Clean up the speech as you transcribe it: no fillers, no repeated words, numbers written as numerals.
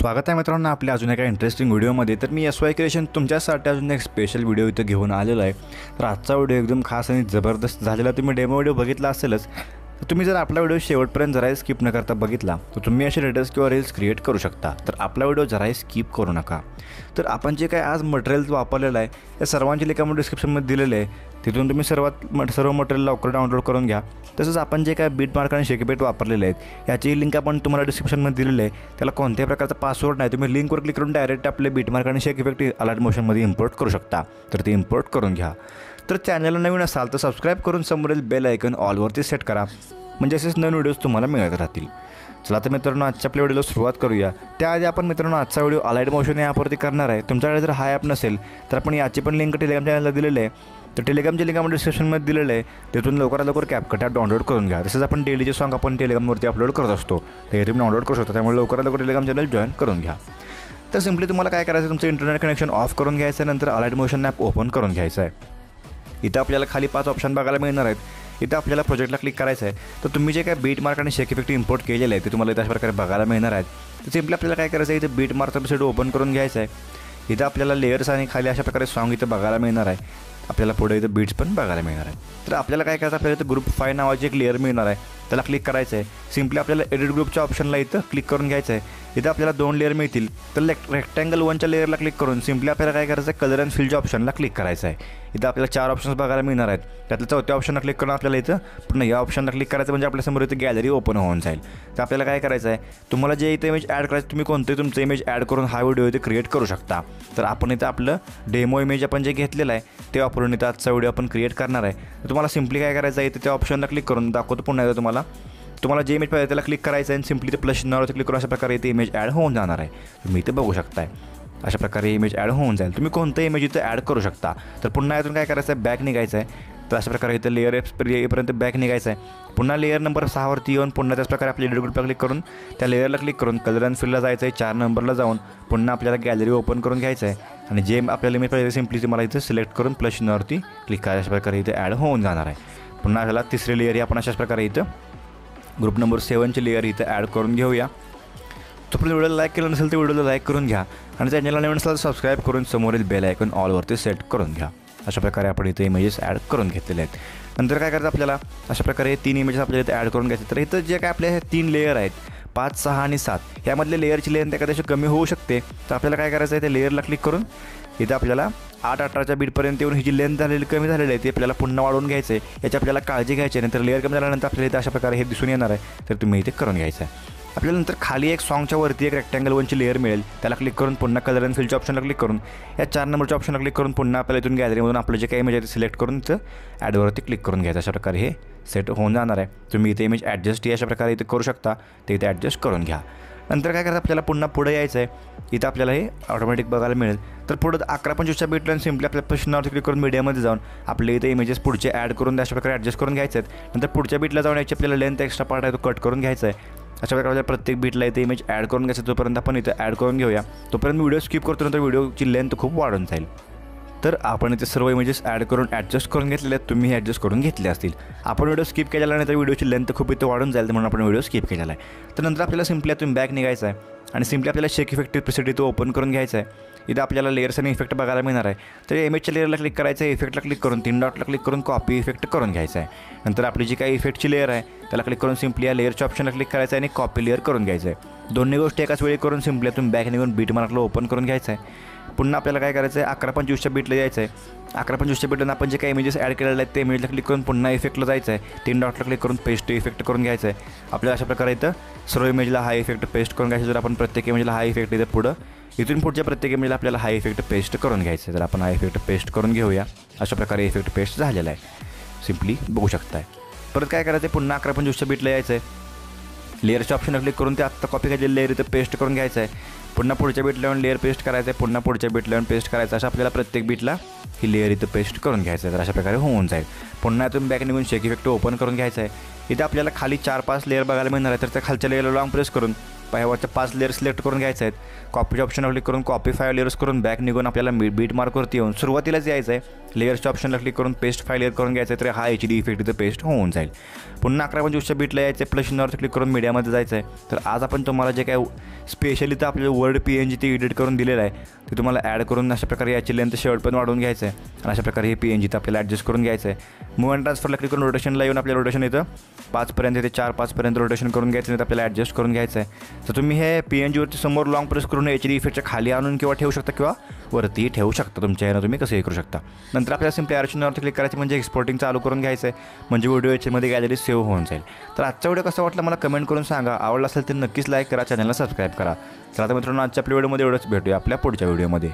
स्वागत आहे मित्रांनो आपल्या अजून एका इंटरेस्टिंग व्हिडिओमध्ये। तर मी SY क्रिएशन तुमच्यासाठी अजून एक स्पेशल व्हिडिओ इथं घेऊन आलेलो आहे। तर आजचा व्हिडिओ एकदम खास आणि जबरदस्त झालेला। तुम्ही डेमो व्हिडिओ बघितला असेलच। तर तुम्ही जर आपला व्हिडिओ शेवटपर्यंत जराही स्किप न करता बघितला तर तुम्ही असे लेटेस्ट किंवा रील्स क्रिएट करू शकता। तर आपला व्हिडिओ जराही स्किप करू नका। तर आपण जे काय आज मटेरियल वापरलेलं आहे त्या सर्वांची लिंक आपण डिस्क्रिप्शनमध्ये दिलेले आहे, तिथून तुम्ही सर्व मटेरियल लवकर डाउनलोड करून घ्या। तसंच आपण जे काय बीट मार्क आणि शेक इफेक्ट वापरलेले आहेत याची लिंक आपण तुम्हाला डिस्क्रिप्शनमध्ये दिलेली आहे। त्याला कोणत्याही प्रकारचा पासवर्ड नाही, तुम्ही लिंकवर क्लिक करून डायरेक्ट आपले बीट मार्क आणि शेक इफेक्ट अलर्ट मोशनमध्ये इम्पोर्ट करू शकता। तर ते इम्पोर्ट करून घ्या। तर चॅनलला नवीन असाल तर सबस्क्राईब करून समोरील बेल आयकॉन ऑलवरती सेट करा, म्हणजे असेच नवीन व्हिडिओज तुम्हाला मिळत राहतील। चला तर मित्रांनो आजच्या आपल्या व्हिडिओला सुरुवात करूया। त्याआधी आपण मित्रांनो आजचा व्हिडिओ अलाइट मोशन या ॲपवरती करणार आहे। तुमच्याकडे जर हा ॲप नसेल तर आपण याची पण लिंक टेलिग्राम चॅनलला दिलेली आहे। तर टेलिग्रामची लिंक आपण डिस्क्रिप्शनमध्ये दिलेलं आहे, तिथून लवकरात लवकर CapCut ॲप डाउनलोड करून घ्या। तसंच आपण डेलीचे सॉन्ग आपण टेलिग्रामवरती अपलोड करत असतो, ते तुम्ही डाउनलोड करू शकता। त्यामुळे लवकरात लवकर टेलिग्राम चॅनल जॉईन करून घ्या। तर सिम्पली तुम्हाला काय करायचं, तुमचं इंटरनेट कनेक्शन ऑफ करून घ्यायचं आहे, नंतर अलाइट मोशन ॲप ओपन करून घ्यायचं आहे। इथं आपल्याला खाली 5 ऑप्शन बघायला मिळणार आहेत। इथं आपल्याला प्रोजेक्टला क्लिक करायचं आहे। तर तुम्ही जे काय बीट मार्क आणि शेक इफेक्ट इम्पोर्ट केलेले आहे ते तुम्हाला इथं अशा प्रकारे बघायला मिळणार आहेत। तर सिम्पली आपल्याला काय करायचं आहे, इथं बीट मार्कचा एपिसोड ओपन करून घ्यायचं आहे। इथं आपल्याला लेयर्स आणि खाली अशा प्रकारे सॉन्ग इथं बघायला मिळणार आहे। आपल्याला पुढे इथं बीट्स पण बघायला मिळणार आहे। तर आपल्याला काय करायचं, आपल्याला इथं ग्रुप 5 नावाची एक लेयर मिळणार आहे, त्याला क्लिक करायचं आहे। सिम्पली आपल्याला एडिट ग्रुपच्या ऑप्शनला इथं क्लिक करून घ्यायचं आहे। इथं आपल्याला 2 लेयर मिळतील, तर रेक्टँगल 1च्या लेयरला क्लिक करून सिम्पली आपल्याला काय करायचं आहे, कलर अँड फिलच्या ऑप्शनला क्लिक करायचं आहे। इथं आपल्याला 4 ऑप्शन्स बघायला मिळणार आहेत, त्यातल्या 4थ्या ऑप्शनला क्लिक करून आपल्याला इथं पुन्हा या ऑप्शनला क्लिक करायचं, म्हणजे आपल्यासमोर इथं गॅलरी ओपन होऊन जाईल। तर आपल्याला काय करायचं आहे, तुम्हाला जे इथं इमेज ॲड करायचं तुम्ही कोणते तुमचं इमेज ॲड करून हा व्हिडिओ इथे क्रिएट करू शकता। तर आपण इथं आपलं डेमो इमेज आपण जे घेतलेलं आहे ते वापरून इथं आजचा व्हिडिओ आपण क्रिएट करणार आहे। तर तुम्हाला सिम्पली काय करायचं आहे, इथं त्या ऑप्शनला क्लिक करून दाखवतो पुन्हा एकदा तुम्हाला जे इमेज पाहिजे त्याला क्लिक करायचं आहे आणि सिम्पली ते प्लस चिन्हावरती क्लिक करून अशा प्रकारे इथे इमेज ॲड होऊन जाणार आहे। तुम्ही इथे बघू शकताय अशा प्रकारे इमेज ॲड होऊन जाईल। तुम्ही कोणतं इमेज इथं ॲड करू शकता। तर पुन्हा यातून काय करायचं आहे, बॅक निघायचं आहे। तर अशा प्रकारे इथं लेअर येईपर्यंत बॅक निघायचं आहे। पुन्हा लेअर नंबर 6वरती येऊन पुन्हा त्याच प्रकारे आपल्या एडिट ग्रुपला क्लिक करून त्या लेअरला क्लिक करून कलर अँड फिलला जायचं आहे। 4 नंबरला जाऊन पुन्हा आपल्याला गॅलरी ओपन करून घ्यायचं आहे आणि जे आपल्याला इमेज पाहिजे सिम्पली तुम्हाला इथं सिलेक्ट करून प्लस चिन्हावरती क्लिक करायच्या अशा प्रकारे इथे ॲड होऊन जाणार आहे। पुन्हा आपल्याला तिसरी लेअर ही आपण अशाच प्रकारे इथं ग्रुप नंबर 7ची लेअर इथं ॲड करून घेऊया। तोपर्यंत व्हिडिओला लाईक केलं नसेल तर व्हिडिओला लाईक करून घ्या आणि चॅनलला नवीन असेल तर सबस्क्राईब करून समोरील बेल आयकॉन ऑलवरती सेट करून घ्या। अशा प्रकारे आपण इथे इमेजेस ॲड करून घेतलेले आहेत। नंतर काय करायचं, आपल्याला अशा प्रकारे 3 इमेजेस आपल्याला इथे ॲड करून घ्यायचे। तर इथं जे काय आपल्या हे 3 लेअर आहेत 5, 6 आणि 7 यामधले लेअरची लेंथ एखाद्याशी कमी होऊ शकते। तर आपल्याला काय करायचं आहे, ते लेअरला क्लिक करून इथं आपल्याला 8-18च्या बीटपर्यंत येऊन ही जी लेंथ झालेली कमी झालेली आहे ती आपल्याला पुन्हा वाढवून घ्यायचं आहे। याची आपल्याला काळजी घ्यायची आहे, नंतर लेअर कमी झाल्यानंतर आपल्याला इथे अशा प्रकारे हे दिसून येणार आहे। तर तुम्ही इथे करून घ्यायचं आहे। आपल्याला नंतर खाली एक सॉन्गच्या वरती एक रेक्टँगल 1ची लेअर मिळेल, त्याला क्लिक करून पुन्हा कलर अँड फिलच्या ऑप्शनला क्लिक करून या 4 नंबरच्या ऑप्शनला क्लिक करून पुन्हा आपल्याला इथून गॅलरीमधून आपलं जे काही इमेज आहे ते सिलेक्ट करून इथं ॲडवरती क्लिक करून घ्यायचं। अशा प्रकारे हे सेट होऊन जाणार आहे। तुम्ही इथे इमेज ॲडजस्ट अशा प्रकारे इथे करू शकता, ते इथे ॲडजस्ट करून घ्या। नंतर काय करायचं, आपल्याला पुन्हा पुढे यायचं आहे। इथं आपल्याला हे ऑटोमॅटिक बघायला मिळेल। तर पुढं 11-25च्या बीटला सिम्पली आपल्या प्रश्नावरती क्लिक करून मीडियामध्ये जाऊन आपले इथे इमेजेस पुढचे ॲड करून अशा प्रकारे ॲडजस्ट करून घ्यायचे आहेत। नंतर पुढच्या बीटला जाऊन याची आपल्याला लेंथ एक्स्ट्रा पार्ट आहे तो कट करून घ्यायचा आहे। अशा प्रकारे प्रत्येक बीटला इथे इमेज ॲड करून घ्यायचं। तोपर्यंत आपण इथं ॲड करून घेऊया, तोपर्यंत व्हिडिओ स्किप करतो, नंतर व्हिडिओची लेंथ खूप वाढून जाईल। तर आपण इथे सर्व इमेजेस ॲड करून ॲडजस्ट करून घेतलेले आहेत, तुम्ही ॲडजस्ट करून घेतले असतील। आपण व्हिडिओ स्किप केलेला नाही तर व्हिडिओची लेंथ खूप इथे वाढून जाईल, म्हणून आपण व्हिडिओ स्किप केलेला आहे। तर नंतर आपल्याला सिम्पली यातून बॅक निघायचं आहे आणि सिम्पली आपल्याला शेक इफेक्ट प्रिसेट तो ओपन करून घ्यायचा आहे। इथं आपल्याला लेयर्स आणि इफेक्ट बघायला मिळणार आहे। तर इमेजच्या लेअरला क्लिक करायचं आहे, इफेक्टला क्लिक करून 3 डॉटला क्लिक करून कॉपी इफेक्ट करून घ्यायचं आहे। नंतर आपली जी काही इफेक्टची लेअर आहे त्याला क्लिक करून सिम्पली या लेअरच्या ऑप्शनला क्लिक करायचं आहे आणि कॉपी लेअर करून घ्यायचं आहे। दोन्ही गोष्टी एकाच वेळी करून सिम्पली यातून बॅक निघून बीट मार्कला ओपन करून घ्यायचं आहे। पुन्हा आपल्याला काय करायचं आहे, 11-25च्या बीटला यायचं आहे। 11-25च्या बीटला आपण जे काही इमेजेस ॲड केलेले आहेत ते इमेजला क्लिक करून पुन्हा इफेक्टला जायचं आहे। 3 डॉटला क्लिक करून पेस्ट इफेक्ट करून घ्यायचं आहे। आपल्याला अशा प्रकारे इथं सर्व इमेजला हा इफेक्ट पेस्ट करून घ्यायचं। जर आपण प्रत्येक इमेजला हा इफेक्ट इथं इथून पुढच्या प्रत्येक इमेजला आपल्याला हा इफेक्ट पेस्ट करून घ्यायचं आहे। तर आपण हा इफेक्ट पेस्ट करून घेऊया। अशा प्रकारे इफेक्ट पेस्ट झालेला आहे, सिम्पली बघू शकताय। परत काय करायचं आहे, पुन्हा 11-25च्या बीटला यायचं आहे। लेअरच्या ऑप्शनला क्लिक करून ते आत्ता कॉपी केलेली लेअर इथं पेस्ट करून घ्यायचं आहे। पुन्हा पुढच्या बीटला येऊन लेअर पेस्ट करायचं आहे, पुन्हा पुढच्या बीटला येऊन पेस्ट करायचं। अशा आपल्याला प्रत्येक बीटला ही लेअर इथं पेस्ट करून घ्यायचं आहे। तर अशा प्रकारे होऊन जाईल। पुन्हा यातून बॅक निघून शेक इफेक्ट ओपन करून घ्यायचं आहे। इथं आपल्याला खाली 4-5 लेअर बघायला मिळणार आहे। तर त्या खालच्या लेअरला लॉंग प्रेस करून पायावरच्या 5 लेअर सिलेक्ट करून घ्यायचे आहेत. कॉपीच्या ऑप्शनवर क्लिक करून कॉपी 5 लेअर्स करून बॅक निघून आपल्याला बीट मार्कवरती येऊन सुरुवातीलाच यायचं आहे. लेअर्सच्या ऑप्शनला क्लिक करून पेस्ट 5 लेअर करून घ्यायचं आहे. तर हा HD इफेक्ट इथं पेस्ट होऊन जाईल. पुन्हा 11:25च्या बीटला यायचं आहे. प्लस चिन्हावरती क्लिक करून मीडियामध्ये जायचं आहे. तर आज आपण तुम्हाला जे काय स्पेशली तर आपल्याला वर्ड PNG ते एडिट करून दिलेलं आहे ते तुम्हाला ॲड करून अशा प्रकारे याची लेंथ शेवट पण वाढवून घ्यायचं आहे. आणि अशा प्रकारे हे PNG तर आपल्याला ॲडजस्ट करून घ्यायचं आहे. मूव्ह अँड ट्रान्सफरला क्लिक करून रोटेशनला येऊन आपल्याला रोटेशन येतं 5 पर्यंत ते 4-5 पर्यंत रोटेशन करून घ्यायचं नाही. आपल्याला ॲडजस्ट करून घ्यायचं आहे. तर तुम्ही हे PNGवरती समोर लॉंग प्रेस करून HD इफेक्टच्या खाली आणून किंवा ठेवू शकता किंवा वरती ठेवू शकता. तुमच्या ह्यानं तुम्ही कसंही करू शकता. नंतर आपल्याला सिम्पली आरचिन्हावरती क्लिक करायचं म्हणजे एक्सपोर्टिंग चालू करून घ्यायचं आहे. म्हणजे व्हिडिओ याच्यामध्ये गॅलरी सेव्ह होऊन जाईल. तर आजचा व्हिडिओ कसा वाटला मला कमेंट करून सांगा. आवडला असेल तर नक्कीच लाईक करा, चॅनलला सबस्क्राईब करा. चला तर मित्रांनो, आजच्या आपल्या व्हिडिओमध्ये एवढंच. भेटूया आपल्या पुढच्या व्हिडिओमध्ये.